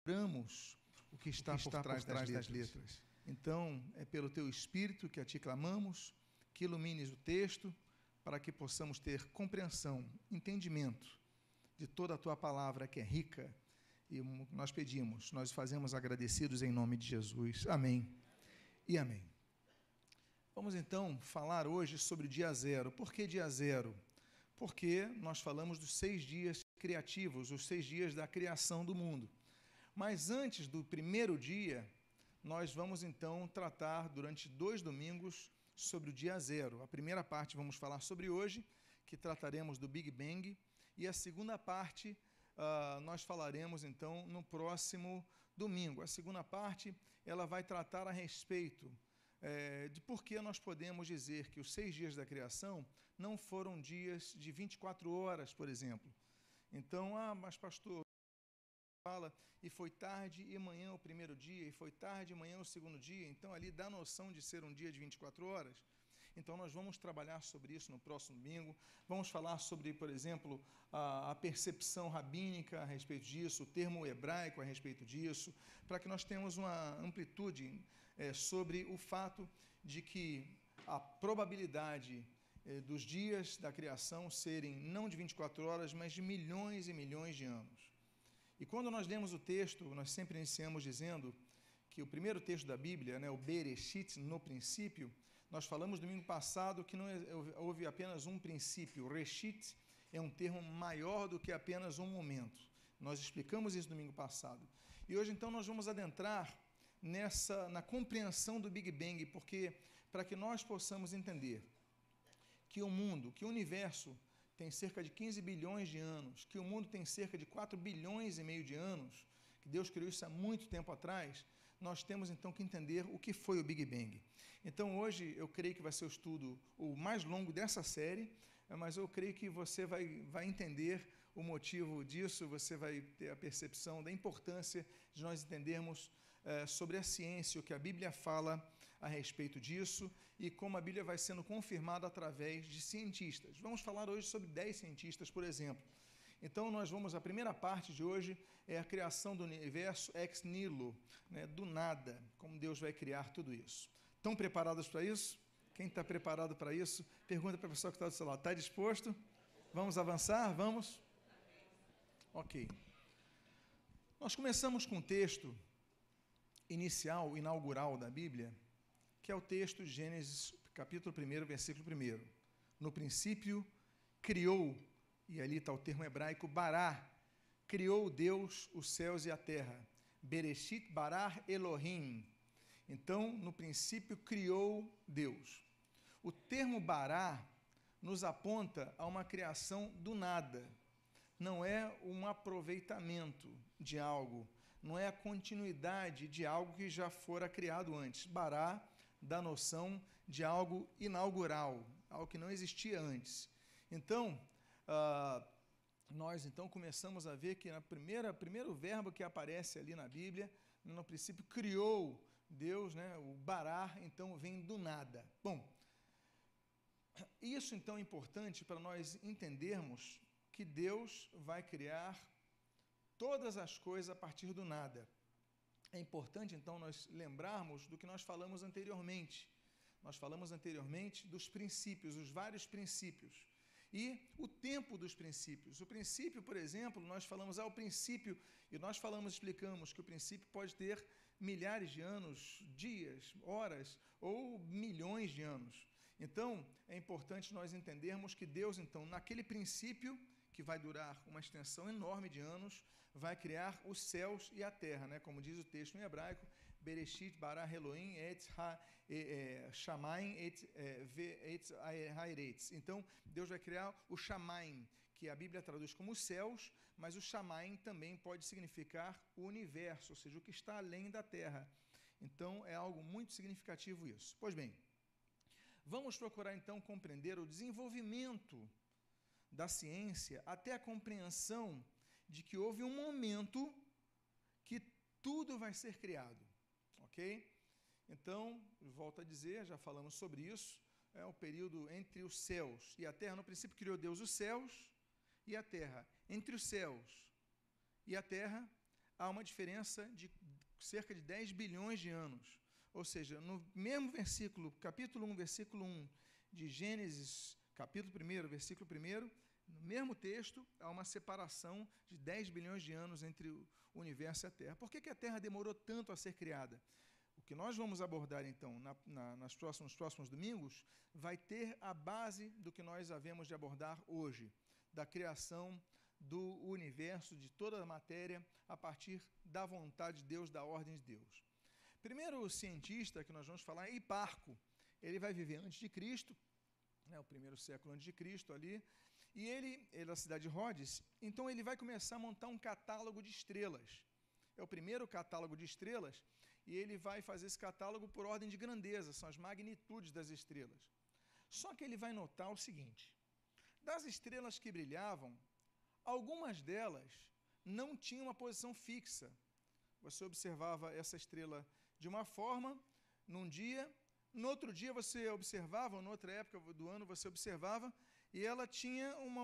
Oramos o que está por trás das letras. Então, é pelo Teu Espírito que a Ti clamamos, que ilumines o texto, para que possamos ter compreensão, entendimento de toda a Tua palavra, que é rica. E nós pedimos, nós fazemos agradecidos em nome de Jesus. Amém e amém. Vamos então falar hoje sobre o dia zero. Por que dia zero? Porque nós falamos dos 6 dias criativos, os 6 dias da criação do mundo. Mas antes do primeiro dia, nós vamos então tratar durante 2 domingos sobre o dia zero. A primeira parte vamos falar sobre hoje, que trataremos do Big Bang, e a segunda parte nós falaremos então no próximo domingo. A segunda parte ela vai tratar a respeito de por que nós podemos dizer que os 6 dias da criação não foram dias de 24 horas, por exemplo. Então, mas pastor, fala, e foi tarde e manhã o primeiro dia, e foi tarde e manhã o segundo dia, então ali dá noção de ser um dia de 24 horas. Então nós vamos trabalhar sobre isso no próximo domingo, vamos falar sobre, por exemplo, a percepção rabínica a respeito disso, o termo hebraico a respeito disso, para que nós tenhamos uma amplitude sobre o fato de que a probabilidade dos dias da criação serem não de 24 horas, mas de milhões e milhões de anos. E quando nós lemos o texto, nós sempre iniciamos dizendo que o primeiro texto da Bíblia, o Bereshit, no princípio, nós falamos domingo passado que não houve apenas um princípio. Reshit é um termo maior do que apenas um momento. Nós explicamos isso domingo passado. E hoje, então, nós vamos adentrar na compreensão do Big Bang, porque para que nós possamos entender que o mundo, que o universo tem cerca de 15 bilhões de anos, que o mundo tem cerca de 4 bilhões e meio de anos, que Deus criou isso há muito tempo atrás, nós temos então que entender o que foi o Big Bang. Então hoje eu creio que vai ser o estudo o mais longo dessa série, mas eu creio que você vai entender o motivo disso, você vai ter a percepção da importância de nós entendermos sobre a ciência, o que a Bíblia fala a respeito disso e como a Bíblia vai sendo confirmada através de cientistas. Vamos falar hoje sobre 10 cientistas, por exemplo. Então, a primeira parte de hoje é a criação do universo ex nihilo, do nada, como Deus vai criar tudo isso. Estão preparados para isso? Quem está preparado para isso? Pergunta para a pessoa que está do seu lado. Está disposto? Vamos avançar? Vamos? Ok. Nós começamos com um texto inaugural da Bíblia, que é o texto de Gênesis, capítulo 1, versículo 1. No princípio, criou, e ali está o termo hebraico, bará, criou Deus os céus e a terra. Bereshit bará Elohim. Então, no princípio, criou Deus. O termo bará nos aponta a uma criação do nada. Não é um aproveitamento de algo, não é a continuidade de algo que já fora criado antes. Bará dá noção de algo inaugural, algo que não existia antes. Então, nós então começamos a ver que primeiro verbo que aparece ali na Bíblia, no princípio criou Deus, o bará, então vem do nada. Bom, isso então é importante para nós entendermos que Deus vai criar todas as coisas a partir do nada. É importante então nós lembrarmos do que nós falamos anteriormente. Nós falamos anteriormente dos princípios, os vários princípios. E o tempo dos princípios. O princípio, por exemplo, nós falamos o princípio, e nós explicamos que o princípio pode ter milhares de anos, dias, horas, ou milhões de anos. Então, é importante nós entendermos que Deus, então, naquele princípio, que vai durar uma extensão enorme de anos, vai criar os céus e a terra, como diz o texto em hebraico, Bereshit bara Elohim et shamayim et haaretz. Então, Deus vai criar o shamayim, que a Bíblia traduz como os céus, mas o shamayim também pode significar o universo, ou seja, o que está além da terra. Então, é algo muito significativo isso. Pois bem, vamos procurar então compreender o desenvolvimento da ciência até a compreensão de que houve um momento que tudo vai ser criado, ok? Então, volto a dizer, já falamos sobre isso, é o período entre os céus e a terra. No princípio criou Deus os céus e a terra. Entre os céus e a terra há uma diferença de cerca de 10 bilhões de anos. Ou seja, no mesmo versículo, capítulo 1, versículo 1 de Gênesis, capítulo 1, versículo 1, no mesmo texto, há uma separação de 10 bilhões de anos entre o universo e a Terra. Por que a Terra demorou tanto a ser criada? O que nós vamos abordar, então, nos próximos domingos, vai ter a base do que nós havemos de abordar hoje, da criação do universo, de toda a matéria, a partir da vontade de Deus, da ordem de Deus. Primeiro cientista que nós vamos falar é Hiparco. Ele vai viver antes de Cristo, o primeiro século antes de Cristo ali, e ele é da cidade de Rhodes, então ele vai começar a montar um catálogo de estrelas. É o primeiro catálogo de estrelas, e ele vai fazer esse catálogo por ordem de grandeza, são as magnitudes das estrelas. Só que ele vai notar o seguinte: das estrelas que brilhavam, algumas delas não tinham uma posição fixa. Você observava essa estrela de uma forma, num dia, no outro dia você observava, ou noutra época do ano você observava, e ela tinha uma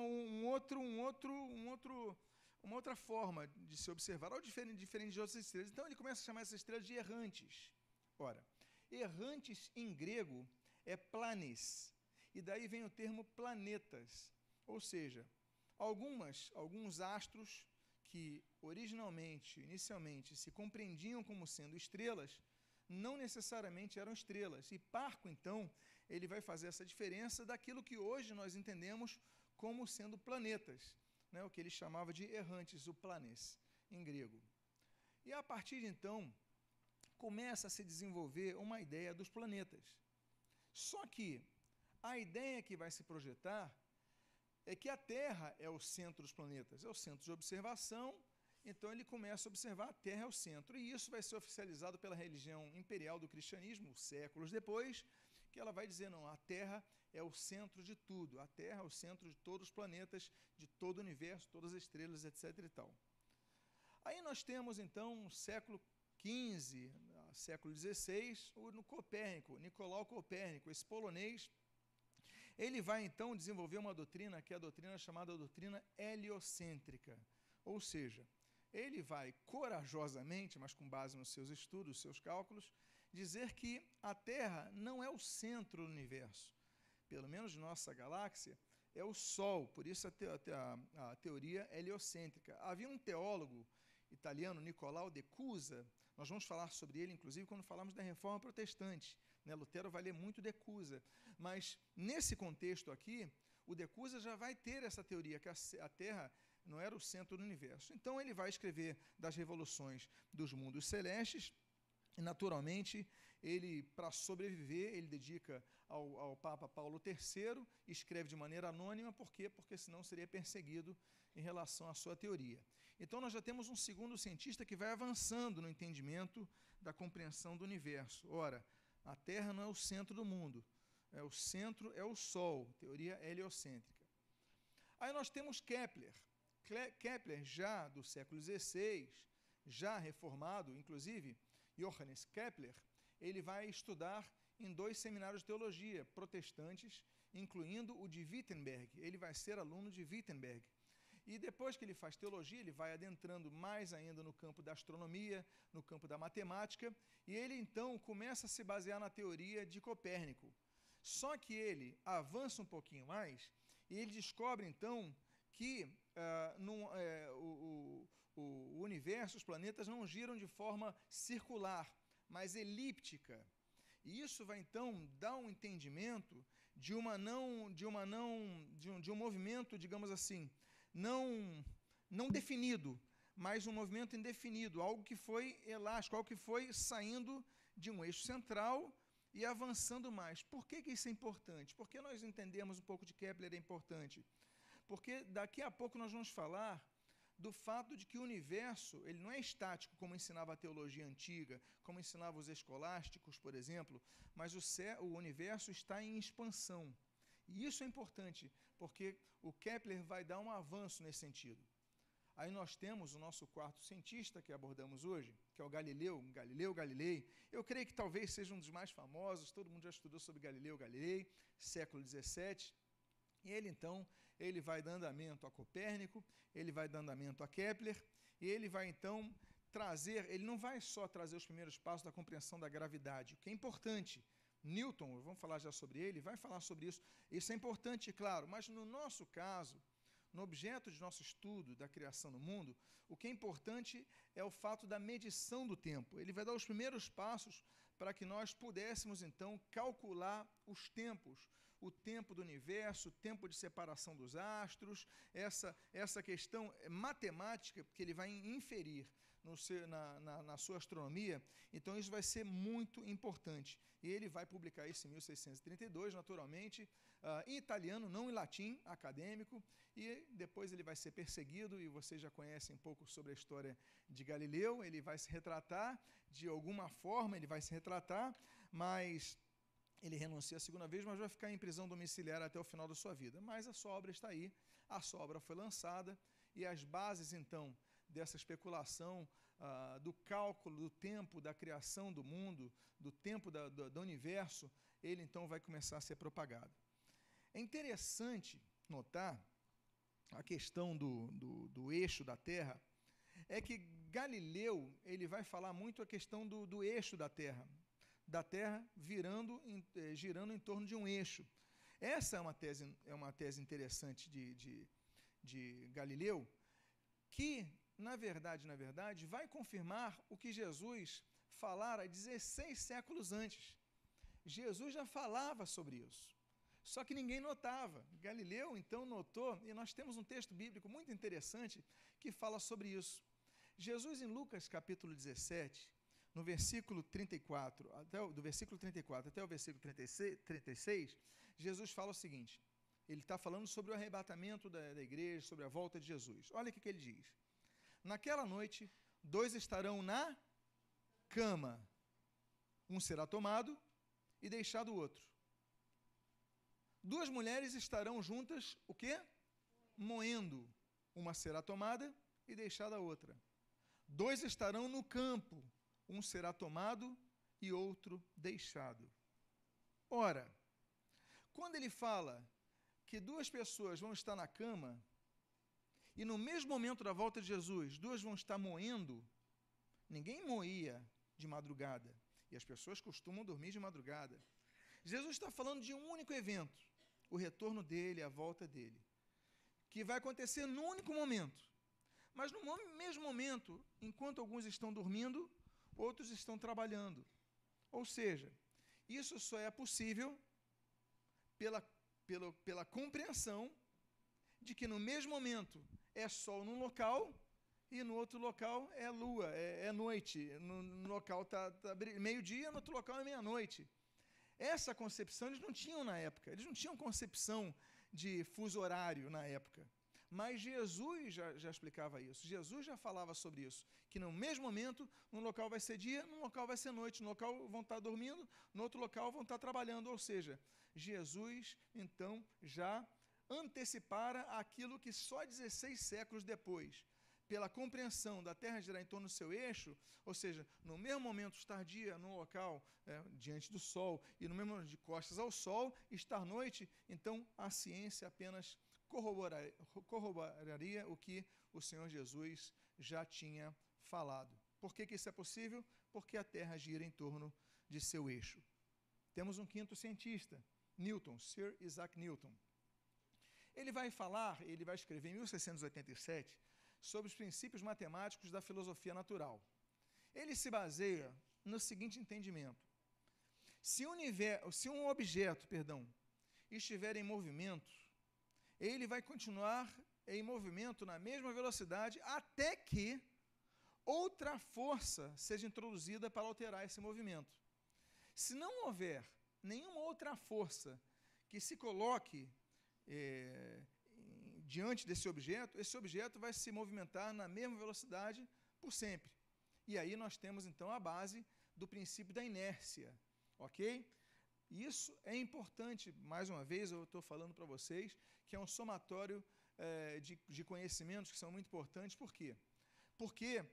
outra forma de se observar, ou diferente de outras estrelas. Então ele começa a chamar essas estrelas de errantes. Ora, errantes em grego é planes, e daí vem o termo planetas, ou seja, alguns astros que inicialmente se compreendiam como sendo estrelas, não necessariamente eram estrelas. E Hiparco, então, ele vai fazer essa diferença daquilo que hoje nós entendemos como sendo planetas, o que ele chamava de errantes, o planes, em grego. E a partir de então, começa a se desenvolver uma ideia dos planetas. Só que a ideia que vai se projetar é que a Terra é o centro dos planetas, é o centro de observação. Então ele começa a observar a Terra é o centro, e isso vai ser oficializado pela religião imperial do cristianismo, séculos depois, que ela vai dizer, não, a Terra é o centro de tudo, a Terra é o centro de todos os planetas, de todo o universo, todas as estrelas, etc. e tal. Aí nós temos, então, no século XV, século XVI, o Copérnico, Nicolau Copérnico, esse polonês, ele vai, então, desenvolver uma doutrina, que é a doutrina chamada doutrina heliocêntrica, ou seja, ele vai corajosamente, mas com base nos seus estudos, seus cálculos, dizer que a Terra não é o centro do universo. Pelo menos nossa galáxia é o Sol, por isso a teoria heliocêntrica. Havia um teólogo italiano, Niccolò de Cusa, nós vamos falar sobre ele, inclusive, quando falamos da Reforma Protestante. Lutero vai ler muito de Cusa, mas nesse contexto aqui, o de Cusa já vai ter essa teoria, que a Terra não era o centro do universo. Então ele vai escrever das revoluções dos mundos celestes, e naturalmente, ele, para sobreviver, ele dedica ao Papa Paulo III, escreve de maneira anônima. Por quê? Porque senão seria perseguido em relação à sua teoria. Então nós já temos um segundo cientista que vai avançando no entendimento da compreensão do universo. Ora, a Terra não é o centro do mundo, o centro é o Sol, teoria heliocêntrica. Aí nós temos Kepler. Kepler, já do século XVI, já reformado, inclusive, Johannes Kepler, ele vai estudar em 2 seminários de teologia protestantes, incluindo o de Wittenberg. Ele vai ser aluno de Wittenberg. E depois que ele faz teologia, ele vai adentrando mais ainda no campo da astronomia, no campo da matemática, e ele então começa a se basear na teoria de Copérnico. Só que ele avança um pouquinho mais e ele descobre então que o universo, os planetas não giram de forma circular, mas elíptica. E isso vai então dar um entendimento de um movimento, digamos assim, não definido, mas um movimento indefinido, algo que foi elástico, algo que foi saindo de um eixo central e avançando mais. Por que isso é importante? Por que nós entendemos um pouco de Kepler é importante? Porque daqui a pouco nós vamos falar do fato de que o universo ele não é estático, como ensinava a teologia antiga, como ensinavam os escolásticos, por exemplo, mas o universo está em expansão. E isso é importante, porque o Kepler vai dar um avanço nesse sentido. Aí nós temos o nosso quarto cientista que abordamos hoje, que é o Galileu Galilei. Eu creio que talvez seja um dos mais famosos, todo mundo já estudou sobre Galileu Galilei, século XVII. E ele, então, ele vai dar andamento a Copérnico, ele vai dar andamento a Kepler, e ele vai, então, ele não vai só trazer os primeiros passos da compreensão da gravidade, o que é importante. Newton, vamos falar já sobre ele, vai falar sobre isso. Isso é importante, claro, mas no nosso caso, no objeto de nosso estudo da criação do mundo, o que é importante é o fato da medição do tempo. Ele vai dar os primeiros passos para que nós pudéssemos, então, calcular os tempos, o tempo do universo, o tempo de separação dos astros, essa questão matemática que ele vai inferir na sua astronomia. Então, isso vai ser muito importante. E ele vai publicar isso em 1632, naturalmente, em italiano, não em latim, acadêmico, e depois ele vai ser perseguido, e vocês já conhecem um pouco sobre a história de Galileu. Ele vai se retratar, de alguma forma ele vai se retratar, mas ele renuncia a segunda vez, mas vai ficar em prisão domiciliar até o final da sua vida. Mas a sua obra está aí, a sua obra foi lançada, e as bases, então, dessa especulação, do cálculo do tempo da criação do mundo, do tempo do universo, ele então vai começar a ser propagado. É interessante notar a questão do eixo da Terra, é que Galileu ele vai falar muito a questão do eixo da Terra girando em torno de um eixo. Essa é uma tese interessante de Galileu, que, na verdade, vai confirmar o que Jesus falara 16 séculos antes. Jesus já falava sobre isso, só que ninguém notava. Galileu, então, notou, e nós temos um texto bíblico muito interessante que fala sobre isso. Jesus, em Lucas, capítulo 17, no versículo 34, do versículo 34 até o versículo 36, Jesus fala o seguinte, ele está falando sobre o arrebatamento da igreja, sobre a volta de Jesus. Olha o que ele diz. Naquela noite, 2 estarão na cama, um será tomado e deixado o outro. 2 mulheres estarão juntas, o quê? Moendo. Uma será tomada e deixada a outra. 2 estarão no campo, um será tomado e outro deixado. Ora, quando ele fala que 2 pessoas vão estar na cama, e no mesmo momento da volta de Jesus, 2 vão estar moendo, ninguém moía de madrugada, e as pessoas costumam dormir de madrugada. Jesus está falando de um único evento, o retorno dele, a volta dele, que vai acontecer num único momento. Mas no mesmo momento, enquanto alguns estão dormindo, outros estão trabalhando. Ou seja, isso só é possível pela compreensão de que no mesmo momento é sol num local e no outro local é lua, é noite. No local está meio-dia, no outro local é meia-noite. Essa concepção eles não tinham na época, eles não tinham concepção de fuso horário na época. Mas Jesus já explicava isso, Jesus já falava sobre isso, que no mesmo momento, num local vai ser dia, num local vai ser noite, num local vão estar dormindo, no outro local vão estar trabalhando. Ou seja, Jesus, então, já antecipara aquilo que só 16 séculos depois, pela compreensão da Terra girar em torno do seu eixo, ou seja, no mesmo momento estar dia num local diante do Sol, e no mesmo momento de costas ao Sol, estar noite, então a ciência apenas corroboraria o que o Senhor Jesus já tinha falado. Por que isso é possível? Porque a Terra gira em torno de seu eixo. Temos um quinto cientista, Newton, Sir Isaac Newton. Ele vai escrever em 1687 sobre os princípios matemáticos da filosofia natural. Ele se baseia no seguinte entendimento. Se um objeto estiver em movimento, ele vai continuar em movimento na mesma velocidade até que outra força seja introduzida para alterar esse movimento. Se não houver nenhuma outra força que se coloque diante desse objeto, esse objeto vai se movimentar na mesma velocidade por sempre. E aí nós temos, então, a base do princípio da inércia, ok? Isso é importante, mais uma vez, eu estou falando para vocês, que é um somatório de conhecimentos que são muito importantes. Por quê? Porque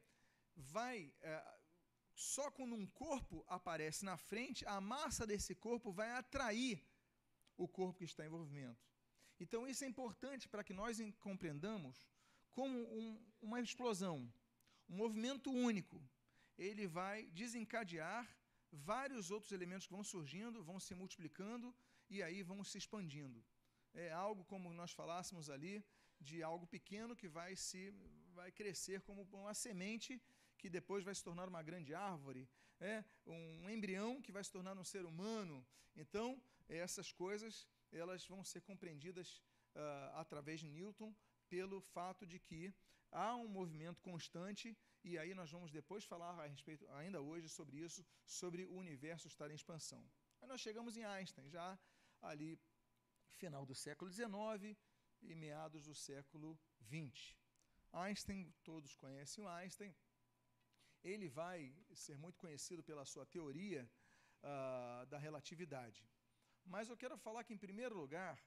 só quando um corpo aparece na frente, a massa desse corpo vai atrair o corpo que está em movimento. Então, isso é importante para que nós compreendamos como uma explosão um movimento único, ele vai desencadear vários outros elementos que vão surgindo, vão se multiplicando e aí vão se expandindo. É algo como nós falássemos ali, de algo pequeno que vai crescer como uma semente que depois vai se tornar uma grande árvore, um embrião que vai se tornar um ser humano. Então, essas coisas elas vão ser compreendidas através de Newton pelo fato de que há um movimento constante, e aí nós vamos depois falar a respeito, ainda hoje, sobre isso, sobre o universo estar em expansão. Aí nós chegamos em Einstein, já ali final do século XIX e meados do século XX. Einstein, todos conhecem o Einstein, ele vai ser muito conhecido pela sua teoria da relatividade. Mas eu quero falar que, em primeiro lugar,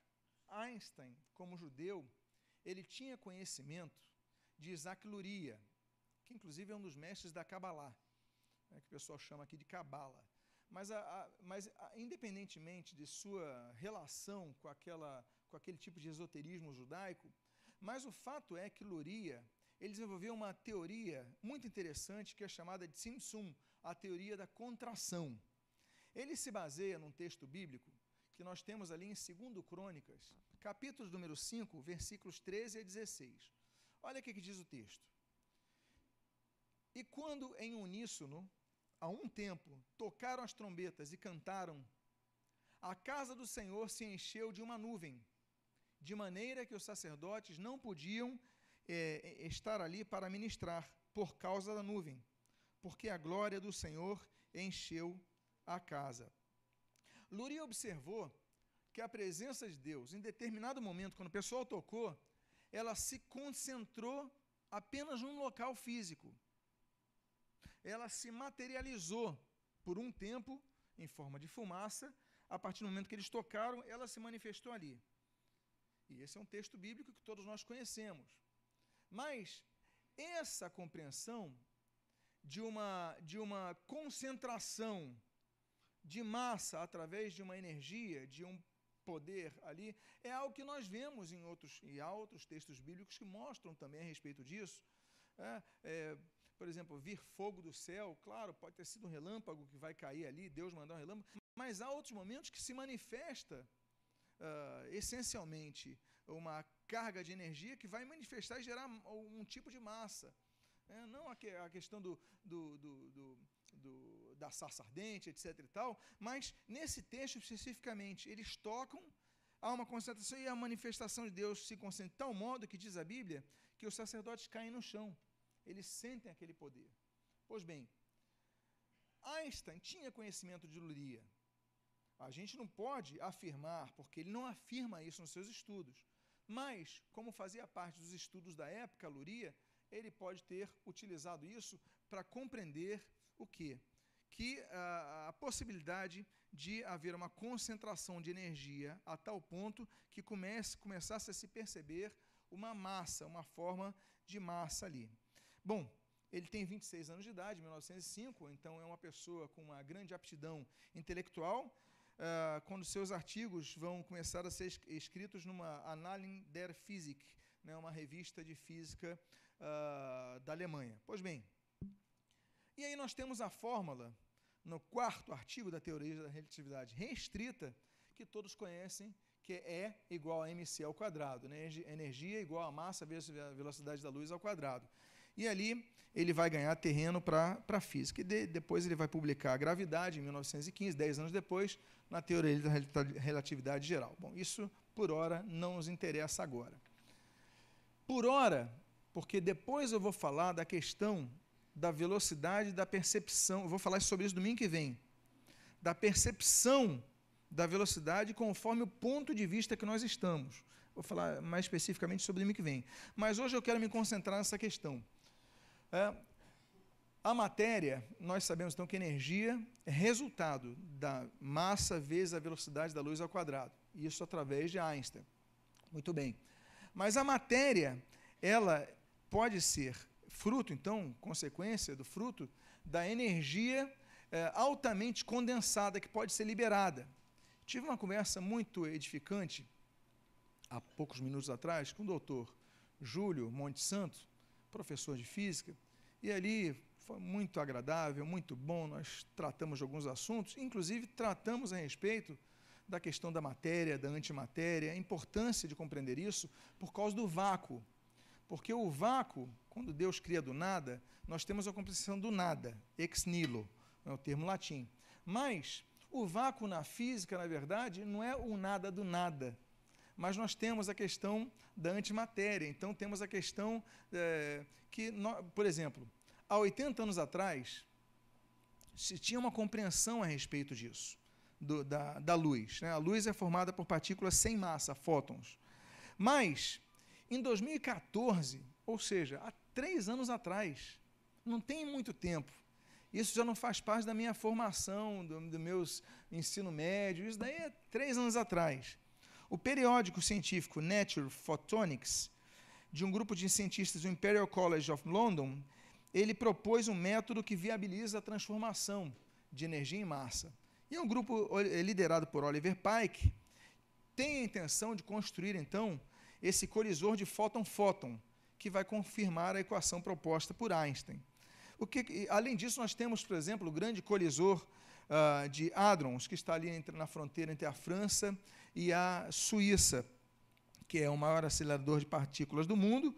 Einstein, como judeu, ele tinha conhecimento de Isaac Luria, que inclusive é um dos mestres da Kabbalah, que o pessoal chama aqui de Cabala. Mas independentemente de sua relação com aquele tipo de esoterismo judaico, mas o fato é que Luria, ele desenvolveu uma teoria muito interessante que é chamada de Tzimtzum, a teoria da contração. Ele se baseia num texto bíblico que nós temos ali em 2 Crônicas, capítulo número 5, versículos 13 a 16. Olha o que diz o texto. E quando em uníssono, a um tempo, tocaram as trombetas e cantaram, a casa do Senhor se encheu de uma nuvem, de maneira que os sacerdotes não podiam estar ali para ministrar, por causa da nuvem, porque a glória do Senhor encheu a casa. Luria observou que a presença de Deus, em determinado momento, quando o pessoal tocou, ela se concentrou apenas num local físico. Ela se materializou por um tempo, em forma de fumaça. A partir do momento que eles tocaram, ela se manifestou ali. E esse é um texto bíblico que todos nós conhecemos. Mas essa compreensão de uma concentração de massa através de uma energia, de um poder ali, é algo que nós vemos e há outros textos bíblicos que mostram também a respeito disso. Por exemplo, vir fogo do céu, claro, pode ter sido um relâmpago que vai cair ali, Deus mandar um relâmpago, mas há outros momentos que se manifesta essencialmente uma carga de energia que vai manifestar e gerar um tipo de massa. Não a questão da sarça ardente, etc. e tal, mas nesse texto especificamente, eles tocam, há uma concentração e a manifestação de Deus se concentra de tal modo que diz a Bíblia que os sacerdotes caem no chão, eles sentem aquele poder. Pois bem, Einstein tinha conhecimento de Luria. A gente não pode afirmar, porque ele não afirma isso nos seus estudos, mas, como fazia parte dos estudos da época, Luria, ele pode ter utilizado isso para compreender o quê? Que a possibilidade de haver uma concentração de energia a tal ponto que começasse a se perceber uma massa, uma forma de massa ali. Bom, ele tem 26 anos de idade, 1905, então é uma pessoa com uma grande aptidão intelectual. Quando seus artigos vão começar a ser escritos numa Annalen der Physik, uma revista de física da Alemanha. Pois bem, e aí nós temos a fórmula, no 4º artigo da teoria da relatividade restrita, que todos conhecem, que é igual a mc ao quadrado, energia igual a massa vezes a velocidade da luz ao quadrado. E ali ele vai ganhar terreno para a física. E depois ele vai publicar a gravidade, em 1915, 10 anos depois, na teoria da relatividade geral. Bom, isso, por hora, não nos interessa agora. Por hora, porque depois eu vou falar da questão da velocidade da percepção, eu vou falar sobre isso domingo que vem, da percepção da velocidade conforme o ponto de vista que nós estamos. Vou falar mais especificamente sobre domingo que vem. Mas hoje eu quero me concentrar nessa questão. A matéria, nós sabemos então que energia é resultado da massa vezes a velocidade da luz ao quadrado. Isso através de Einstein. Muito bem. Mas a matéria, ela pode ser fruto, então, consequência do fruto da energia altamente condensada que pode ser liberada. Tive uma conversa muito edificante, há poucos minutos atrás, com o doutor Júlio Monte Santo, professor de física, e ali foi muito agradável, muito bom, nós tratamos de alguns assuntos, inclusive tratamos a respeito da questão da matéria, da antimatéria, a importância de compreender isso por causa do vácuo. Porque o vácuo, quando Deus cria do nada, nós temos a compreensão do nada, ex nihilo, é o termo latim. Mas o vácuo na física, na verdade, não é o nada do nada, mas nós temos a questão da antimatéria. Então, temos a questão por exemplo, há 80 anos atrás, se tinha uma compreensão a respeito disso, da luz. Né? A luz é formada por partículas sem massa, fótons. Mas, em 2014, ou seja, há 3 anos atrás, não tem muito tempo, isso já não faz parte da minha formação, do meus ensino médio, isso daí é 3 anos atrás. O periódico científico Nature Photonics, de um grupo de cientistas do Imperial College of London, ele propôs um método que viabiliza a transformação de energia em massa. E um grupo liderado por Oliver Pike tem a intenção de construir, então, esse colisor de fóton-fóton, que vai confirmar a equação proposta por Einstein. Além disso, nós temos, por exemplo, o grande colisor de Hadrons, que está ali na fronteira entre a França e a Suíça, que é o maior acelerador de partículas do mundo,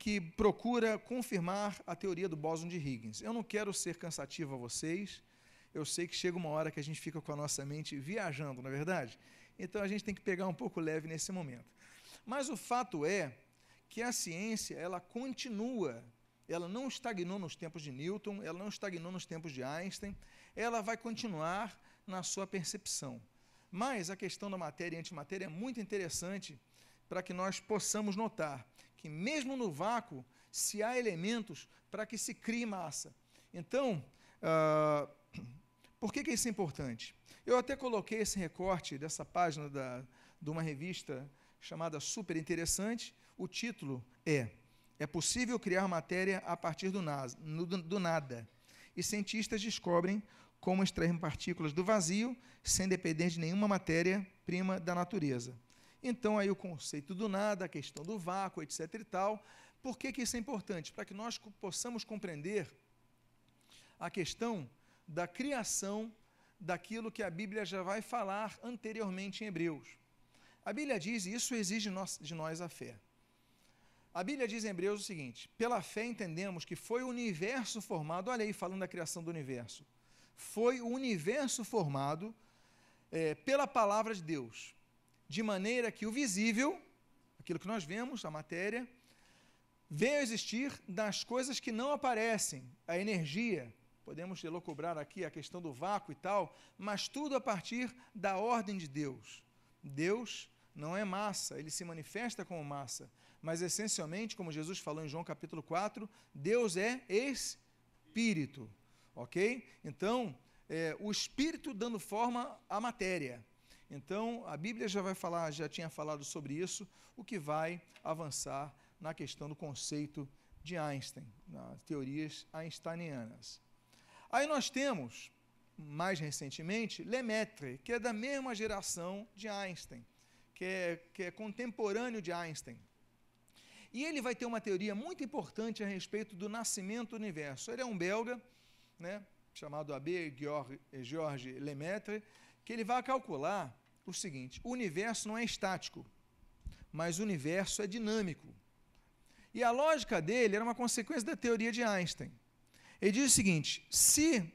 que procura confirmar a teoria do bóson de Higgs. Eu não quero ser cansativo a vocês, eu sei que chega uma hora que a gente fica com a nossa mente viajando, não é verdade? Então, a gente tem que pegar um pouco leve nesse momento. Mas o fato é que a ciência, ela continua, ela não estagnou nos tempos de Newton, ela não estagnou nos tempos de Einstein, ela vai continuar na sua percepção. Mas a questão da matéria e antimatéria é muito interessante para que nós possamos notar que mesmo no vácuo, se há elementos para que se crie massa. Então, por que isso é importante? Eu até coloquei esse recorte dessa página de uma revista chamada Super Interessante. O título é possível criar matéria a partir do nada. E cientistas descobrem como extrair partículas do vazio sem depender de nenhuma matéria-prima da natureza. Então, aí o conceito do nada, a questão do vácuo, etc. e tal. Por que isso é importante? Para que nós possamos compreender a questão da criação daquilo que a Bíblia já vai falar anteriormente em Hebreus. A Bíblia diz, e isso exige de nós a fé. A Bíblia diz em Hebreus o seguinte: pela fé entendemos que foi o universo formado, olha aí, falando da criação do universo, foi o universo formado pela palavra de Deus, de maneira que o visível, aquilo que nós vemos, a matéria, veio a existir das coisas que não aparecem, a energia. Podemos elocubrar aqui a questão do vácuo e tal, mas tudo a partir da ordem de Deus. Deus não é massa, ele se manifesta como massa, mas essencialmente, como Jesus falou em João capítulo 4, Deus é Espírito, ok? Então, o Espírito dando forma à matéria. Então, a Bíblia já tinha falado sobre isso, o que vai avançar na questão do conceito de Einstein, nas teorias einsteinianas. Aí nós temos, mais recentemente, Lemaitre, que é da mesma geração de Einstein, que é contemporâneo de Einstein. E ele vai ter uma teoria muito importante a respeito do nascimento do universo. Ele é um belga, né, chamado Abbé Georges Lemaitre, que ele vai calcular o seguinte: o universo não é estático, mas o universo é dinâmico. E a lógica dele era uma consequência da teoria de Einstein. Ele diz o seguinte: se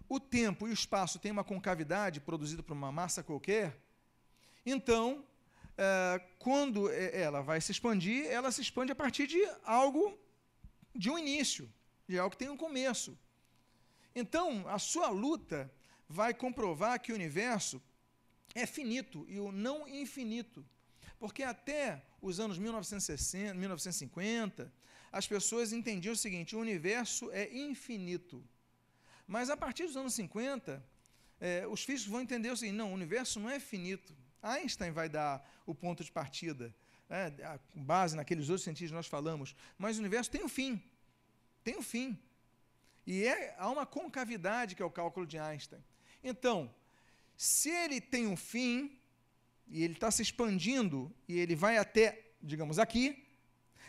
o tempo e o espaço têm uma concavidade produzida por uma massa qualquer, então, quando ela vai se expandir, ela se expande a partir de algo, de um início, de algo que tem um começo. Então, a sua luta vai comprovar que o universo é finito e o não infinito. Porque até os anos 1960, 1950, as pessoas entendiam o seguinte: o universo é infinito. Mas a partir dos anos 50, os físicos vão entender o seguinte: não, o universo não é finito. Einstein vai dar o ponto de partida, com base naqueles outros cientistas que nós falamos, mas o universo tem um fim. Tem um fim. E há uma concavidade, que é o cálculo de Einstein. Então, se ele tem um fim, e ele está se expandindo, e ele vai até, digamos, aqui,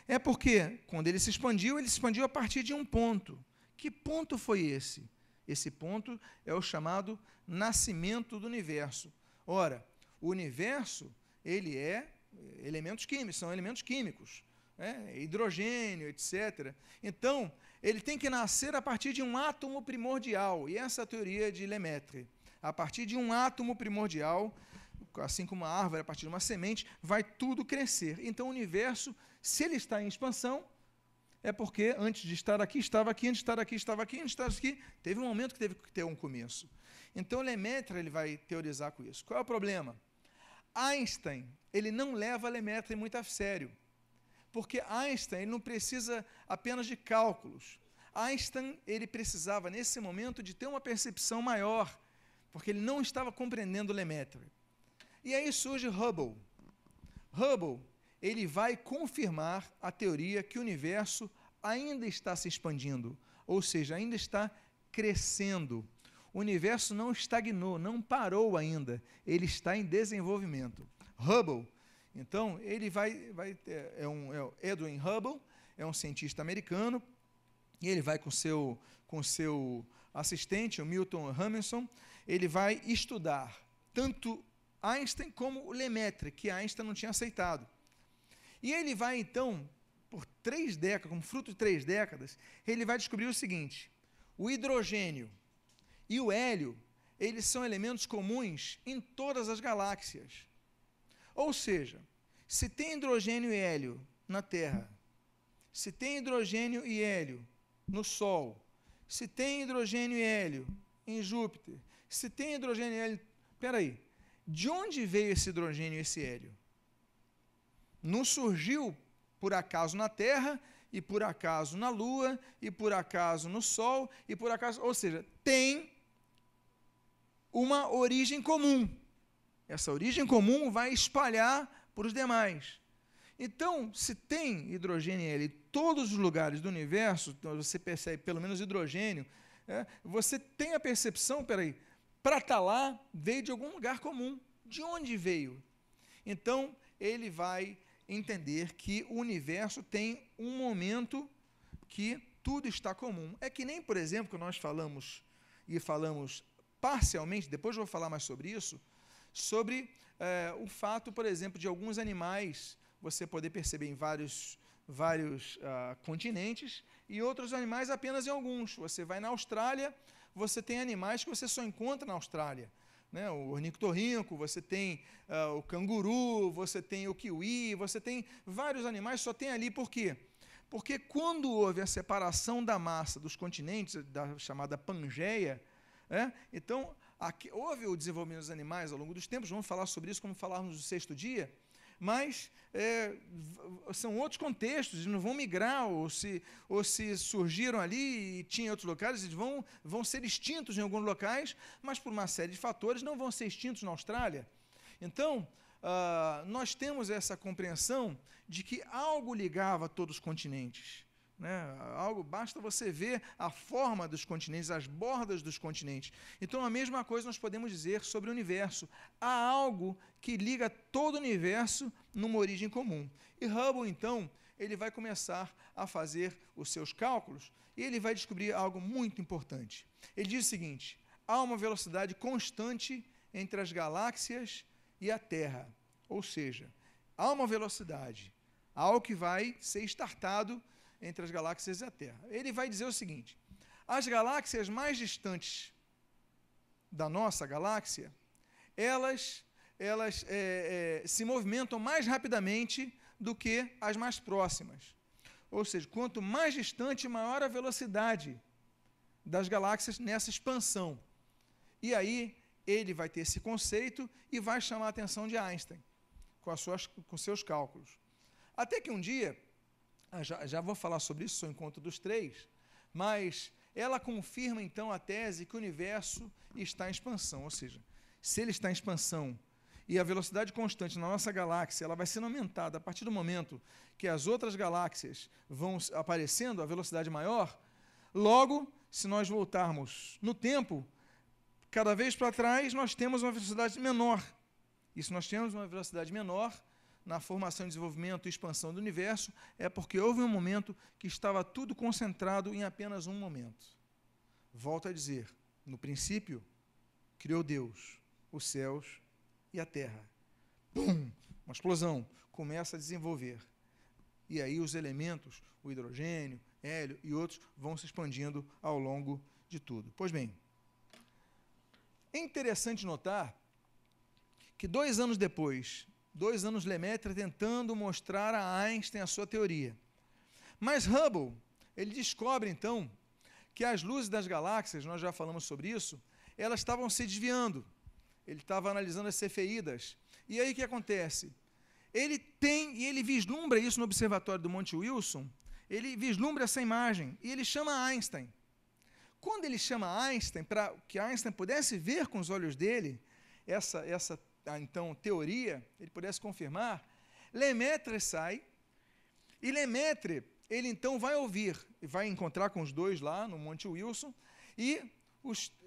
É porque, quando ele se expandiu a partir de um ponto. Que ponto foi esse? Esse ponto é o chamado nascimento do universo. Ora, o universo, ele é elementos químicos, são elementos químicos, hidrogênio, etc. Então, ele tem que nascer a partir de um átomo primordial, e essa é a teoria de Lemaitre. A partir de um átomo primordial, assim como uma árvore, a partir de uma semente, vai tudo crescer. Então, o universo, se ele está em expansão, é porque antes de estar aqui, estava aqui, antes de estar aqui, estava aqui, antes de estar aqui, teve um momento que teve que ter um começo. Então, Lemaitre ele vai teorizar com isso. Qual é o problema? Einstein, ele não leva Lemaitre muito a sério, porque Einstein ele não precisa apenas de cálculos. Einstein ele precisava, nesse momento, de ter uma percepção maior, porque ele não estava compreendendo Lemaitre. E aí surge Hubble. Hubble ele vai confirmar a teoria que o universo ainda está se expandindo, ou seja, ainda está crescendo. O universo não estagnou, não parou ainda, ele está em desenvolvimento. Hubble, então, ele é o Edwin Hubble, é um cientista americano, e ele vai com seu assistente, o Milton Humason, ele vai estudar tanto Einstein como o Lemaitre, que Einstein não tinha aceitado. E ele vai, então, por 3 décadas, como fruto de 3 décadas, ele vai descobrir o seguinte: o hidrogênio e o hélio, eles são elementos comuns em todas as galáxias. Ou seja, se tem hidrogênio e hélio na Terra, se tem hidrogênio e hélio no Sol, se tem hidrogênio e hélio em Júpiter, se tem hidrogênio e hélio... Espera aí, de onde veio esse hidrogênio e esse hélio? Não surgiu por acaso na Terra, e por acaso na Lua, e por acaso no Sol, e por acaso... Ou seja, tem uma origem comum. Essa origem comum vai espalhar para os demais. Então, se tem hidrogênio e hélio em todos os lugares do universo, então você percebe pelo menos hidrogênio, você tem a percepção, para estar lá, veio de algum lugar comum. De onde veio? Então, ele vai entender que o universo tem um momento que tudo está comum. É que nem, por exemplo, que nós falamos parcialmente, depois eu vou falar mais sobre isso, sobre o fato, por exemplo, de alguns animais você poder perceber em vários continentes e outros animais apenas em alguns. Você vai na Austrália, você tem animais que você só encontra na Austrália. O ornitorrinco, você tem o canguru, você tem o kiwi, você tem vários animais, só tem ali. Por quê? Porque quando houve a separação da massa dos continentes, da chamada Pangeia, então houve o desenvolvimento dos animais ao longo dos tempos, vamos falar sobre isso como falarmos no 6º dia, mas são outros contextos, eles não vão migrar, ou se surgiram ali e tinham em outros locais, eles vão ser extintos em alguns locais, mas por uma série de fatores não vão ser extintos na Austrália. Então, nós temos essa compreensão de que algo ligava todos os continentes. Basta você ver a forma dos continentes, as bordas dos continentes. Então, a mesma coisa nós podemos dizer sobre o universo. Há algo que liga todo o universo numa origem comum. E Hubble, então, ele vai começar a fazer os seus cálculos e ele vai descobrir algo muito importante. Ele diz o seguinte: há uma velocidade constante entre as galáxias e a Terra. Ou seja, há uma velocidade, algo que vai ser startado entre as galáxias e a Terra. Ele vai dizer o seguinte: as galáxias mais distantes da nossa galáxia, elas se movimentam mais rapidamente do que as mais próximas. Ou seja, quanto mais distante, maior a velocidade das galáxias nessa expansão. E aí, ele vai ter esse conceito e vai chamar a atenção de Einstein, com seus cálculos. Até que um dia, já vou falar sobre isso, sou encontro dos 3, mas ela confirma então a tese que o universo está em expansão, ou seja, se ele está em expansão e a velocidade constante na nossa galáxia ela vai sendo aumentada a partir do momento que as outras galáxias vão aparecendo, a velocidade maior, logo, se nós voltarmos no tempo, cada vez para trás nós temos uma velocidade menor. E se nós temos uma velocidade menor, na formação, desenvolvimento e expansão do universo, é porque houve um momento que estava tudo concentrado em apenas um momento. Volto a dizer, no princípio, criou Deus os céus e a terra. Pum! Uma explosão, começa a desenvolver. E aí os elementos, o hidrogênio, hélio e outros, vão se expandindo ao longo de tudo. Pois bem, é interessante notar que 2 anos depois, 2 anos Lemaitre tentando mostrar a Einstein a sua teoria. Mas Hubble, ele descobre então que as luzes das galáxias, nós já falamos sobre isso, elas estavam se desviando. Ele estava analisando as cefeidas. E aí o que acontece? Ele vislumbra isso no observatório do Monte Wilson, ele vislumbra essa imagem e ele chama Einstein. Quando ele chama Einstein, para que Einstein pudesse ver com os olhos dele essa então, teoria, ele pudesse confirmar, Lemaitre sai, e Lemaitre, ele então vai ouvir, e vai encontrar com os dois lá no Monte Wilson, e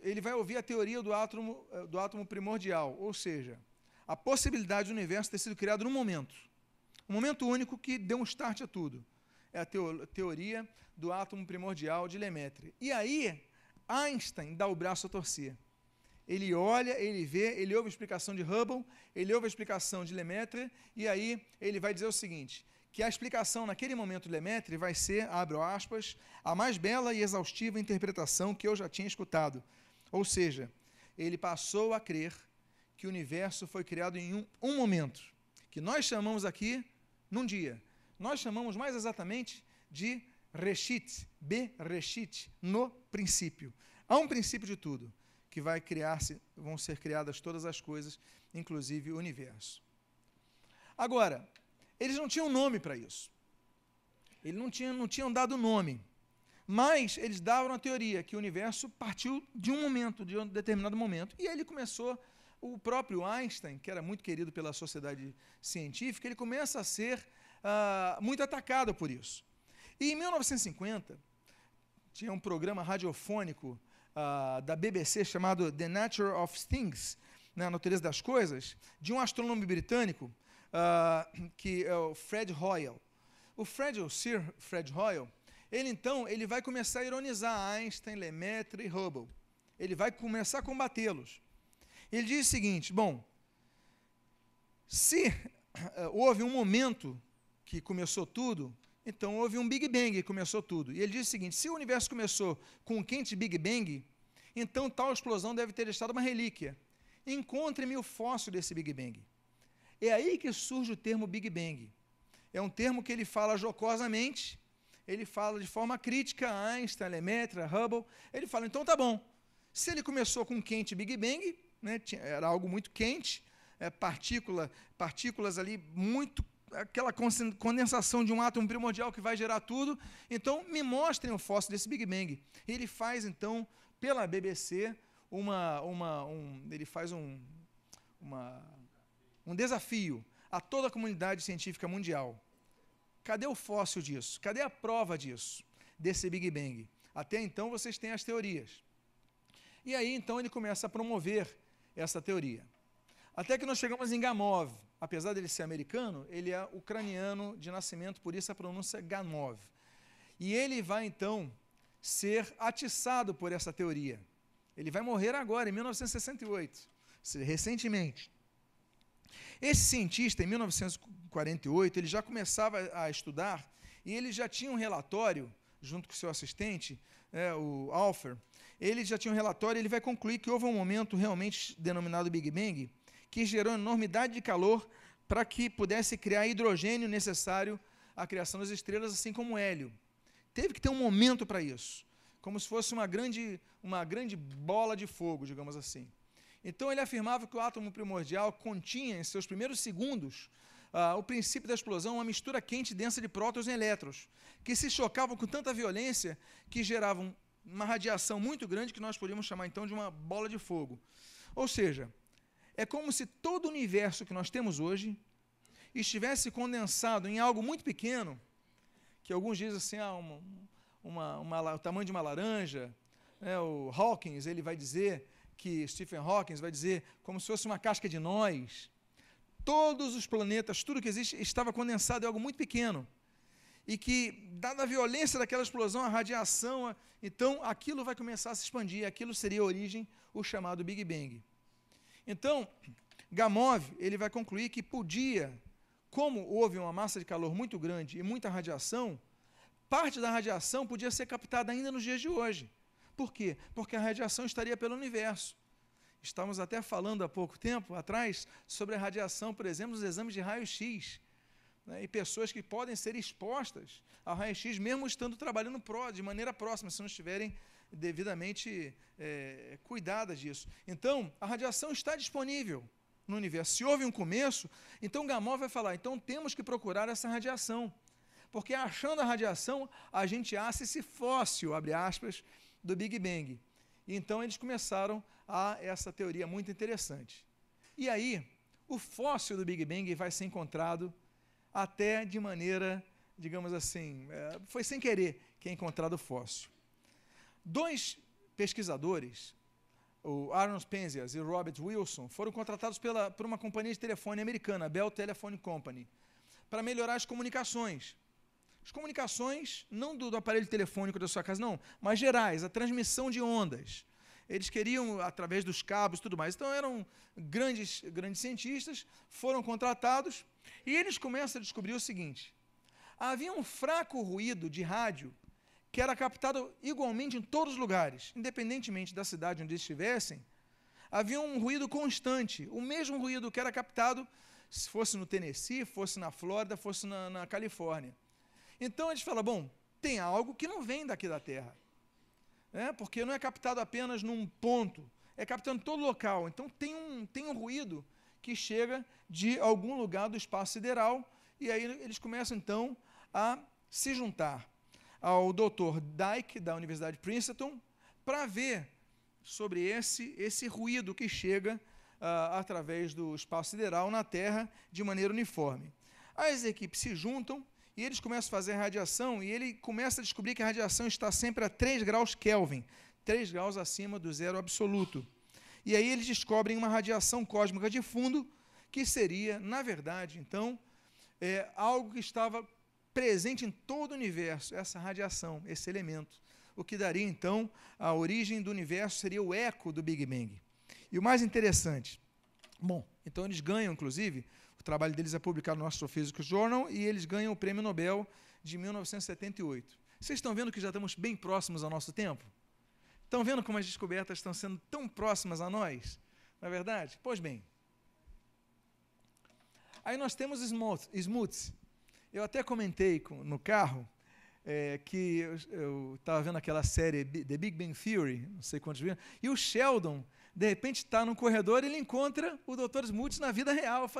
ele vai ouvir a teoria do átomo primordial, ou seja, a possibilidade do universo ter sido criado num momento, um momento único que deu um start a tudo. É a teoria do átomo primordial de Lemaitre. E aí, Einstein dá o braço a torcer. Ele olha, ele vê, ele ouve a explicação de Hubble, ele ouve a explicação de Lemaitre, e aí ele vai dizer o seguinte, que a explicação naquele momento de Lemaitre vai ser, abro aspas, a mais bela e exaustiva interpretação que eu já tinha escutado. Ou seja, ele passou a crer que o universo foi criado em um momento, que nós chamamos aqui, num dia. Nós chamamos mais exatamente de Reshit, Bereshit, no princípio. Há um princípio de tudo, que vão ser criadas todas as coisas, inclusive o universo. Agora, eles não tinham nome para isso. Eles não tinham dado nome, mas eles davam a teoria que o universo partiu de um momento, de um determinado momento, e aí ele começou, o próprio Einstein, que era muito querido pela sociedade científica, ele começa a ser muito atacado por isso. E em 1950, tinha um programa radiofônico da BBC chamado The Nature of Things, né, a natureza das coisas, de um astrônomo britânico, que é o Fred Hoyle. O Sir Fred Hoyle, ele vai começar a ironizar Einstein, Lemaitre e Hubble. Ele vai começar a combatê-los. Ele diz o seguinte, bom, se houve um momento que começou tudo, então houve um Big Bang que começou tudo. E ele diz o seguinte, se o universo começou com um quente Big Bang, então tal explosão deve ter deixado uma relíquia. Encontre-me o fóssil desse Big Bang. É aí que surge o termo Big Bang. É um termo que ele fala jocosamente, ele fala de forma crítica a Einstein, Lemaitre, Hubble. Ele fala, então tá bom, se ele começou com um quente Big Bang, né, era algo muito quente, partículas ali muito, aquela condensação de um átomo primordial que vai gerar tudo, então me mostrem o fóssil desse Big Bang. Ele faz então, pela BBC, ele faz um desafio a toda a comunidade científica mundial. Cadê o fóssil disso? Cadê a prova disso, desse Big Bang? Até então vocês têm as teorias. E aí então ele começa a promover essa teoria. Até que nós chegamos em Gamov. Apesar dele ser americano, ele é ucraniano de nascimento, por isso a pronúncia é Gamov. E ele vai então ser atiçado por essa teoria. Ele vai morrer agora, em 1968, recentemente. Esse cientista, em 1948, ele já começava a estudar e ele já tinha um relatório, junto com o seu assistente, o Alpher, ele já tinha um relatório, ele vai concluir que houve um momento realmente denominado Big Bang, que gerou enormidade de calor para que pudesse criar hidrogênio necessário à criação das estrelas, assim como hélio. Teve que ter um momento para isso, como se fosse uma grande bola de fogo, digamos assim. Então ele afirmava que o átomo primordial continha em seus primeiros segundos o princípio da explosão, uma mistura quente e densa de prótons e elétrons, que se chocavam com tanta violência que geravam uma radiação muito grande que nós podíamos chamar então de uma bola de fogo. Ou seja, é como se todo o universo que nós temos hoje estivesse condensado em algo muito pequeno, que alguns dizem assim, o tamanho de uma laranja, né? O Hawking, ele vai dizer, Stephen Hawking vai dizer, como se fosse uma casca de noz. todos os planetas, tudo que existe, estava condensado em algo muito pequeno. E que, dada a violência daquela explosão, a radiação, então aquilo vai começar a se expandir, aquilo seria a origem, o chamado Big Bang. Então, Gamow, ele vai concluir que podia, como houve uma massa de calor muito grande e muita radiação, parte da radiação podia ser captada ainda nos dias de hoje. Por quê? Porque a radiação estaria pelo universo. Estávamos até falando há pouco tempo atrás sobre a radiação, por exemplo, nos exames de raio-x, né, e pessoas que podem ser expostas ao raio-x, mesmo estando trabalhando de maneira próxima, se não estiverem devidamente cuidadas disso. Então, a radiação está disponível no universo. Se houve um começo, então Gamow vai falar, então temos que procurar essa radiação, porque achando a radiação, a gente acha esse fóssil, abre aspas, do Big Bang. E então eles começaram a essa teoria muito interessante. E aí, o fóssil do Big Bang vai ser encontrado até de maneira, digamos assim, foi sem querer que é encontrado o fóssil. Dois pesquisadores, o Aaron Penzias e o Robert Wilson, foram contratados por uma companhia de telefone americana, a Bell Telephone Company, para melhorar as comunicações. As comunicações, não do aparelho telefônico da sua casa, não, mas gerais, a transmissão de ondas. Eles queriam, através dos cabos e tudo mais. Então, eram grandes cientistas, foram contratados, e eles começam a descobrir o seguinte: havia um fraco ruído de rádio que era captado igualmente em todos os lugares, independentemente da cidade onde eles estivessem, havia um ruído constante, o mesmo ruído que era captado, se fosse no Tennessee, fosse na Flórida, fosse na Califórnia. Então, eles falam, bom, tem algo que não vem daqui da Terra, porque não é captado apenas num ponto, é captado em todo local. Então, tem um ruído que chega de algum lugar do espaço sideral, e aí eles começam, então, a se juntar ao Dr. Dyke, da Universidade de Princeton, para ver sobre esse ruído que chega através do espaço sideral na Terra de maneira uniforme. As equipes se juntam e eles começam a fazer a radiação, e ele começa a descobrir que a radiação está sempre a 3 graus Kelvin, 3 graus acima do zero absoluto. E aí eles descobrem uma radiação cósmica de fundo, que seria, na verdade, então, algo que estava presente em todo o universo, essa radiação, esse elemento. O que daria, então, a origem do universo seria o eco do Big Bang. E o mais interessante, bom, então eles ganham, inclusive, o trabalho deles é publicado no Astrophysics Journal, e eles ganham o Prêmio Nobel de 1978. Vocês estão vendo que já estamos bem próximos ao nosso tempo? Estão vendo como as descobertas estão sendo tão próximas a nós? Não é verdade? Pois bem. Aí nós temos Smuts. Eu até comentei no carro que eu estava vendo aquela série The Big Bang Theory, não sei quantos viram, e o Sheldon, de repente, está no corredor e ele encontra o Dr. Smuts na vida real.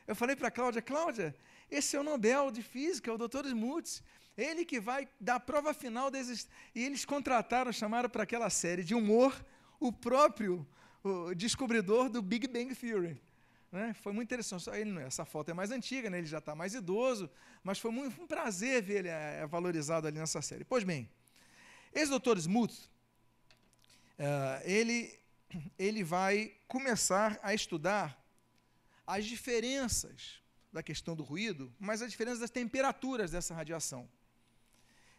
Eu falei para a Cláudia, esse é o Nobel de Física, o Dr. Smuts, ele que vai dar a prova final e eles chamaram para aquela série de humor o próprio descobridor do Big Bang Theory. Né? Foi muito interessante. Essa foto é mais antiga, né? Ele já está mais idoso, mas foi um prazer ver ele valorizado ali nessa série. Pois bem, esse Dr. Smuts, ele vai começar a estudar as diferenças da questão do ruído, mas as diferenças das temperaturas dessa radiação.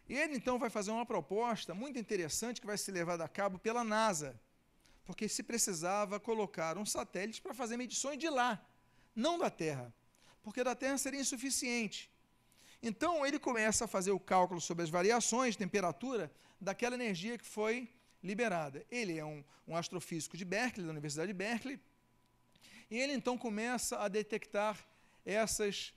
E ele, então, vai fazer uma proposta muito interessante que vai ser levada a cabo pela NASA, porque se precisava colocar um satélite para fazer medições de lá, não da Terra, porque da Terra seria insuficiente. Então, ele começa a fazer o cálculo sobre as variações de temperatura daquela energia que foi liberada. Ele é um astrofísico de Berkeley, da Universidade de Berkeley, e ele, então, começa a detectar essas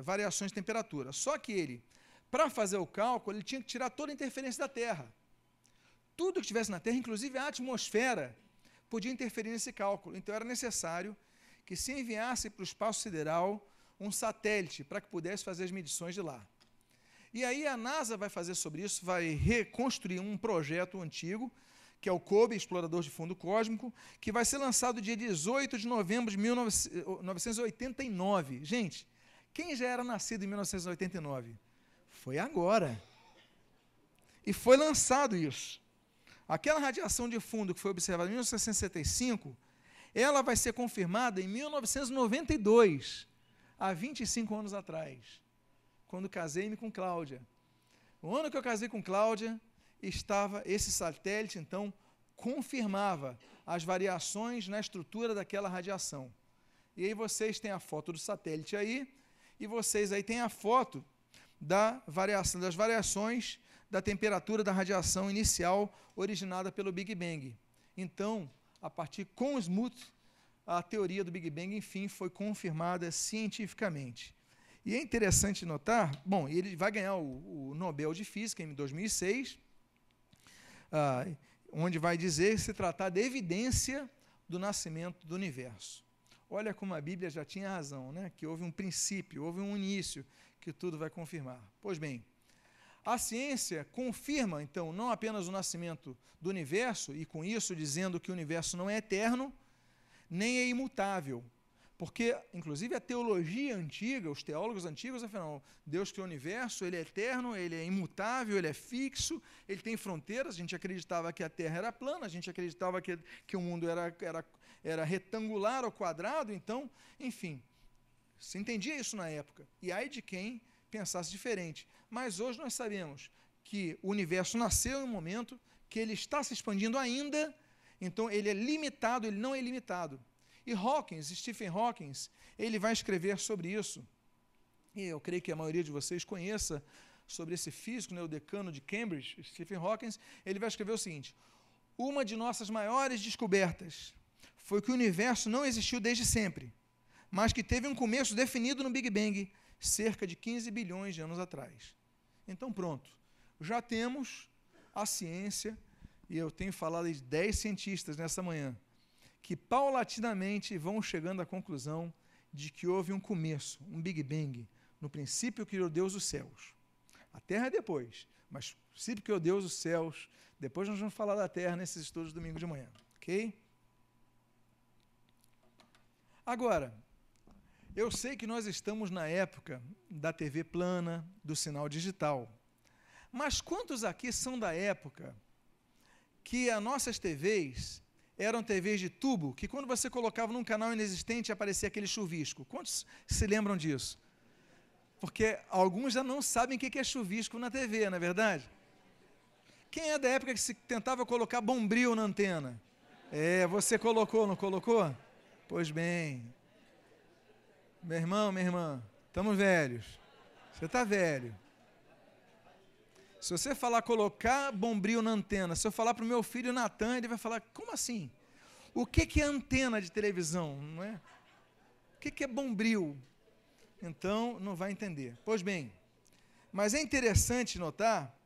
variações de temperatura. Só que ele, para fazer o cálculo, ele tinha que tirar toda a interferência da Terra. Tudo que estivesse na Terra, inclusive a atmosfera, podia interferir nesse cálculo. Então, era necessário que se enviasse para o espaço sideral um satélite para que pudesse fazer as medições de lá. E aí a NASA vai fazer sobre isso, vai reconstruir um projeto antigo, que é o COBE, Explorador de Fundo Cósmico, que vai ser lançado dia 18 de novembro de 1989. Gente, quem já era nascido em 1989? Foi agora. E foi lançado isso. Aquela radiação de fundo que foi observada em 1965, ela vai ser confirmada em 1992, há 25 anos atrás, quando casei-me com Cláudia. O ano que eu casei com Cláudia, estava esse satélite, então, confirmava as variações na estrutura daquela radiação. E aí vocês têm a foto do satélite aí, e vocês aí têm a foto das variações da temperatura da radiação inicial originada pelo Big Bang. Então, a partir com Smoot, a teoria do Big Bang, enfim, foi confirmada cientificamente. E é interessante notar, bom, ele vai ganhar o Nobel de Física em 2006, onde vai dizer se tratar de evidência do nascimento do universo. Olha como a Bíblia já tinha razão, né? Que houve um princípio, houve um início, que tudo vai confirmar. Pois bem, a ciência confirma, então, não apenas o nascimento do universo, e com isso dizendo que o universo não é eterno, nem é imutável. Porque, inclusive, a teologia antiga, os teólogos antigos, afinal, Deus criou o universo, ele é eterno, ele é imutável, ele é fixo, ele tem fronteiras. A gente acreditava que a Terra era plana, a gente acreditava que o mundo era retangular ou quadrado, então, enfim, se entendia isso na época. E ai de quem pensasse diferente. Mas hoje nós sabemos que o universo nasceu em um momento, que ele está se expandindo ainda, então ele é limitado, ele não é ilimitado. E Stephen Hawking, ele vai escrever sobre isso. E eu creio que a maioria de vocês conheça sobre esse físico, né, o decano de Cambridge, Stephen Hawking. Ele vai escrever o seguinte: uma de nossas maiores descobertas foi que o universo não existiu desde sempre, mas que teve um começo definido no Big Bang, cerca de 15 bilhões de anos atrás. Então, pronto. Já temos a ciência, e eu tenho falado de 10 cientistas nessa manhã, que paulatinamente vão chegando à conclusão de que houve um começo, um Big Bang. No princípio criou Deus os céus. A Terra é depois, mas no princípio criou Deus os céus. Depois nós vamos falar da Terra nesses estudos domingo de manhã, ok? Agora, eu sei que nós estamos na época da TV plana, do sinal digital. Mas quantos aqui são da época que as nossas TVs eram TVs de tubo, que quando você colocava num canal inexistente aparecia aquele chuvisco? Quantos se lembram disso? Porque alguns já não sabem o que é chuvisco na TV, não é verdade? Quem é da época que se tentava colocar bombril na antena? Você colocou, não colocou? Pois bem. Meu irmão, minha irmã, estamos velhos. Você está velho. Se você falar colocar bombril na antena, se eu falar para o meu filho Natan, ele vai falar, como assim? O que é antena de televisão? Não é? O que é bombril? Então, não vai entender. Pois bem, mas é interessante notar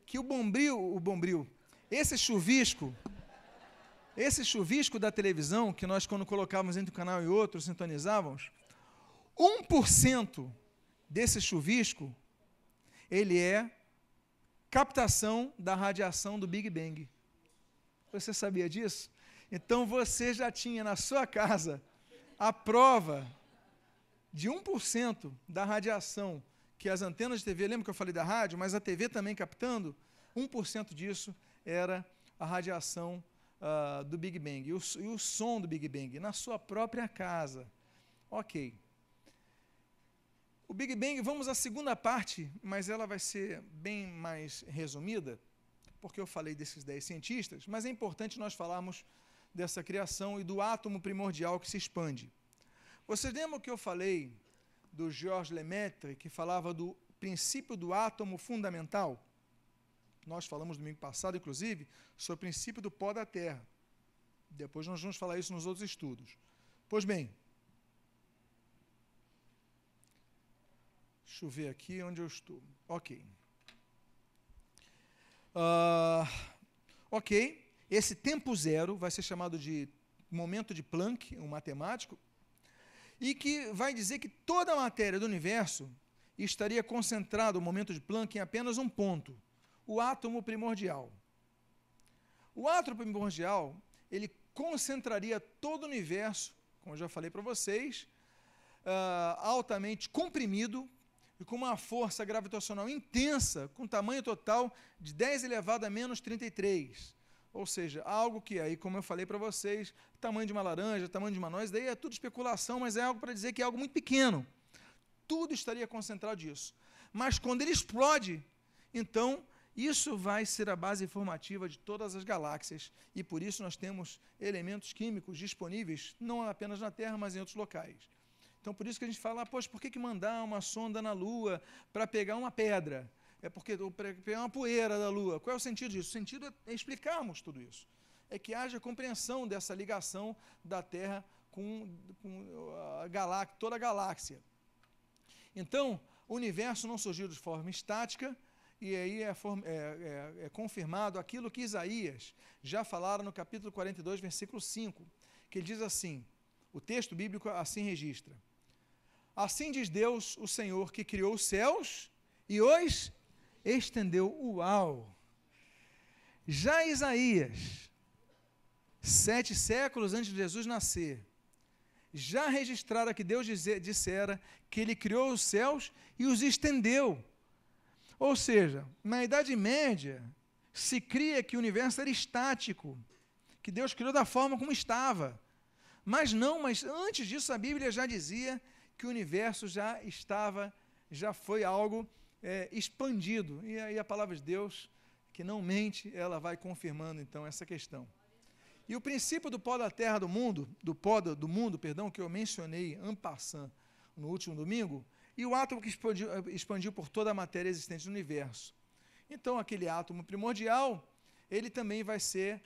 que o bombril, esse chuvisco da televisão, que nós quando colocávamos entre um canal e outro, sintonizávamos, 1% desse chuvisco, ele é captação da radiação do Big Bang. Você sabia disso? Então você já tinha na sua casa a prova de 1% da radiação que as antenas de TV, lembra que eu falei da rádio, mas a TV também captando, 1% disso era a radiação do Big Bang, e o som do Big Bang, na sua própria casa. Ok. O Big Bang, vamos à segunda parte, mas ela vai ser bem mais resumida, porque eu falei desses 10 cientistas, mas é importante nós falarmos dessa criação e do átomo primordial que se expande. Vocês lembram que eu falei do Georges Lemaitre, que falava do princípio do átomo fundamental? Nós falamos domingo passado, inclusive, sobre o princípio do pó da Terra. Depois nós vamos falar isso nos outros estudos. Pois bem, deixa eu ver aqui onde eu estou. Ok. Ok, esse tempo zero vai ser chamado de momento de Planck, um matemático, e que vai dizer que toda a matéria do universo estaria concentrada, o momento de Planck, em apenas um ponto, o átomo primordial. O átomo primordial, ele concentraria todo o universo, como eu já falei para vocês, altamente comprimido, e com uma força gravitacional intensa, com tamanho total de 10 elevado a menos 33. Ou seja, algo que aí, como eu falei para vocês, tamanho de uma laranja, tamanho de uma noz, daí é tudo especulação, mas é algo para dizer que é algo muito pequeno. Tudo estaria concentrado disso. Mas quando ele explode, então isso vai ser a base informativa de todas as galáxias. E por isso nós temos elementos químicos disponíveis, não apenas na Terra, mas em outros locais. Então por isso que a gente fala, poxa, por que mandar uma sonda na Lua para pegar uma pedra? É porque para pegar uma poeira da Lua. Qual é o sentido disso? O sentido é explicarmos tudo isso. É que haja compreensão dessa ligação da Terra com toda a galáxia. Então, o universo não surgiu de forma estática, e aí é confirmado aquilo que Isaías já falaram no capítulo 42, versículo 5, que ele diz assim, o texto bíblico assim registra: assim diz Deus, o Senhor, que criou os céus e os estendeu. Uau! Já Isaías, 7 séculos antes de Jesus nascer, já registrara que Deus dissera que ele criou os céus e os estendeu. Ou seja, na Idade Média, se cria que o universo era estático, que Deus criou da forma como estava. Mas antes disso a Bíblia já dizia que o universo já foi algo expandido. E aí a palavra de Deus, que não mente, ela vai confirmando então essa questão. E o princípio do pó da terra do mundo, que eu mencionei en passant no último domingo, e o átomo que expandiu por toda a matéria existente no universo. Então, aquele átomo primordial, ele também vai ser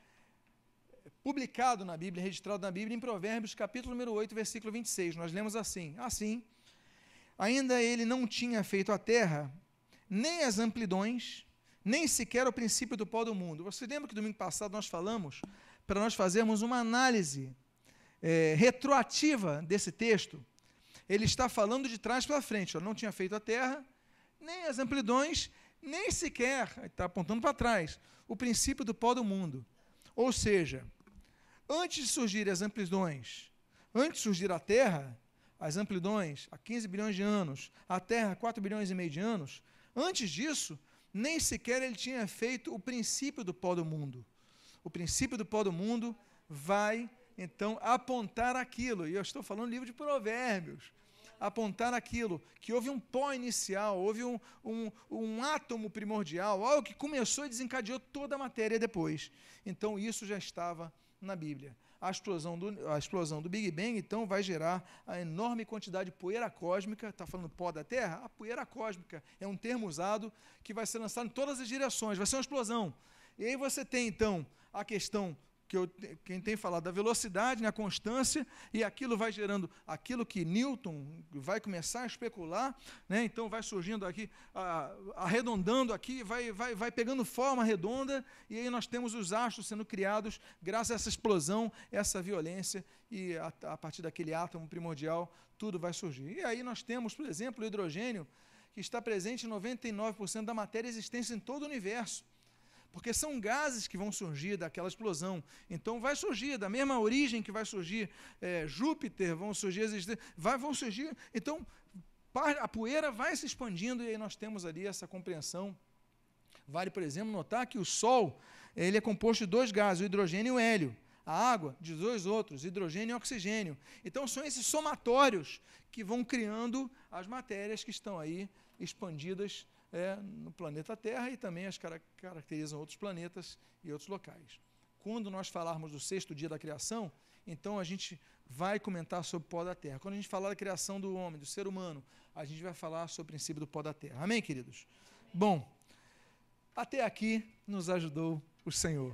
publicado na Bíblia, registrado na Bíblia, em Provérbios, capítulo número 8, versículo 26. Nós lemos assim: assim, ainda ele não tinha feito a terra, nem as amplidões, nem sequer o princípio do pó do mundo. Você lembra que domingo passado nós falamos para nós fazermos uma análise retroativa desse texto? Ele está falando de trás para frente, não tinha feito a terra, nem as amplidões, nem sequer, está apontando para trás, o princípio do pó do mundo. Ou seja, antes de surgirem as amplidões, antes de surgir a terra, as amplidões há 15 bilhões de anos, a terra há 4 bilhões e meio de anos, antes disso, nem sequer ele tinha feito o princípio do pó do mundo. O princípio do pó do mundo vai, então, apontar aquilo, e eu estou falando do livro de Provérbios, apontar aquilo, que houve um pó inicial, houve um átomo primordial, algo que começou e desencadeou toda a matéria depois. Então, isso já estava na Bíblia. A explosão do Big Bang, então, vai gerar a enorme quantidade de poeira cósmica. Está falando pó da Terra? A poeira cósmica é um termo usado que vai ser lançado em todas as direções, vai ser uma explosão. E aí você tem, então, a questão quem tem falado da velocidade, a constância, e aquilo vai gerando aquilo que Newton vai começar a especular, né? Então vai surgindo aqui, arredondando aqui, vai pegando forma redonda, e aí nós temos os astros sendo criados graças a essa explosão, essa violência, e a partir daquele átomo primordial, tudo vai surgir. E aí nós temos, por exemplo, o hidrogênio, que está presente em 99% da matéria existente em todo o universo. Porque são gases que vão surgir daquela explosão. Então, vai surgir, da mesma origem que vai surgir Júpiter, vão surgir. Então, a poeira vai se expandindo, e aí nós temos ali essa compreensão. Vale, por exemplo, notar que o Sol ele é composto de 2 gases, o hidrogênio e o hélio. A água, de 2 outros, hidrogênio e oxigênio. Então, são esses somatórios que vão criando as matérias que estão aí expandidas no planeta Terra, e também as caracterizam outros planetas e outros locais. Quando nós falarmos do 6º dia da criação, então a gente vai comentar sobre o pó da Terra. Quando a gente falar da criação do homem, do ser humano, a gente vai falar sobre o princípio do pó da Terra. Amém, queridos? Bom, até aqui nos ajudou o Senhor.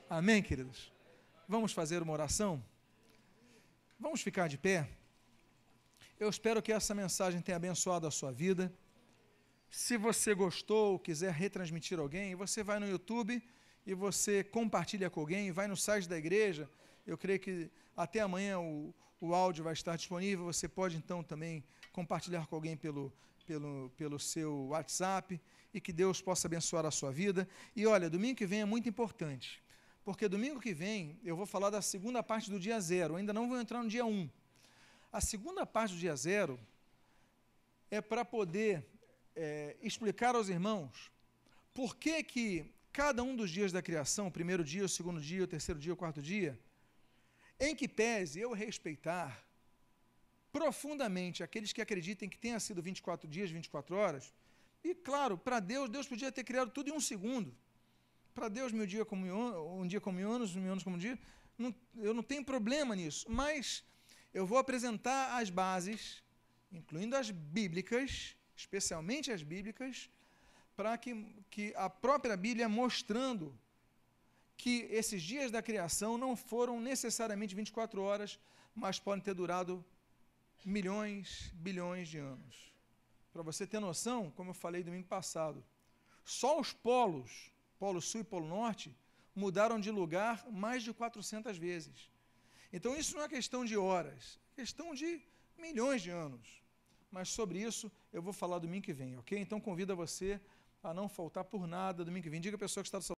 Amém, queridos? Vamos fazer uma oração? Vamos ficar de pé? Eu espero que essa mensagem tenha abençoado a sua vida. Se você gostou, quiser retransmitir alguém, você vai no YouTube e você compartilha com alguém, vai no site da igreja. Eu creio que até amanhã o áudio vai estar disponível. Você pode então também compartilhar com alguém pelo seu WhatsApp, e que Deus possa abençoar a sua vida. E olha, domingo que vem é muito importante, porque domingo que vem eu vou falar da segunda parte do dia 0, ainda não vou entrar no dia 1. A segunda parte do dia 0 é para poder explicar aos irmãos por que cada um dos dias da criação, o primeiro dia, o segundo dia, o terceiro dia, o quarto dia, em que pese eu respeitar profundamente aqueles que acreditem que tenha sido 24 dias, 24 horas, e claro, para Deus, Deus podia ter criado tudo em um segundo. Para Deus, um dia como mil anos como um dia, eu não tenho problema nisso, mas eu vou apresentar as bases, incluindo as bíblicas, especialmente as bíblicas, para que a própria Bíblia mostrando que esses dias da criação não foram necessariamente 24 horas, mas podem ter durado milhões, bilhões de anos. Para você ter noção, como eu falei domingo passado, só os polos, Polo Sul e Polo Norte, mudaram de lugar mais de 400 vezes. Então isso não é questão de horas, é questão de milhões de anos. Mas sobre isso eu vou falar domingo que vem, ok? Então convido você a não faltar por nada domingo que vem. Diga a pessoa que está do seu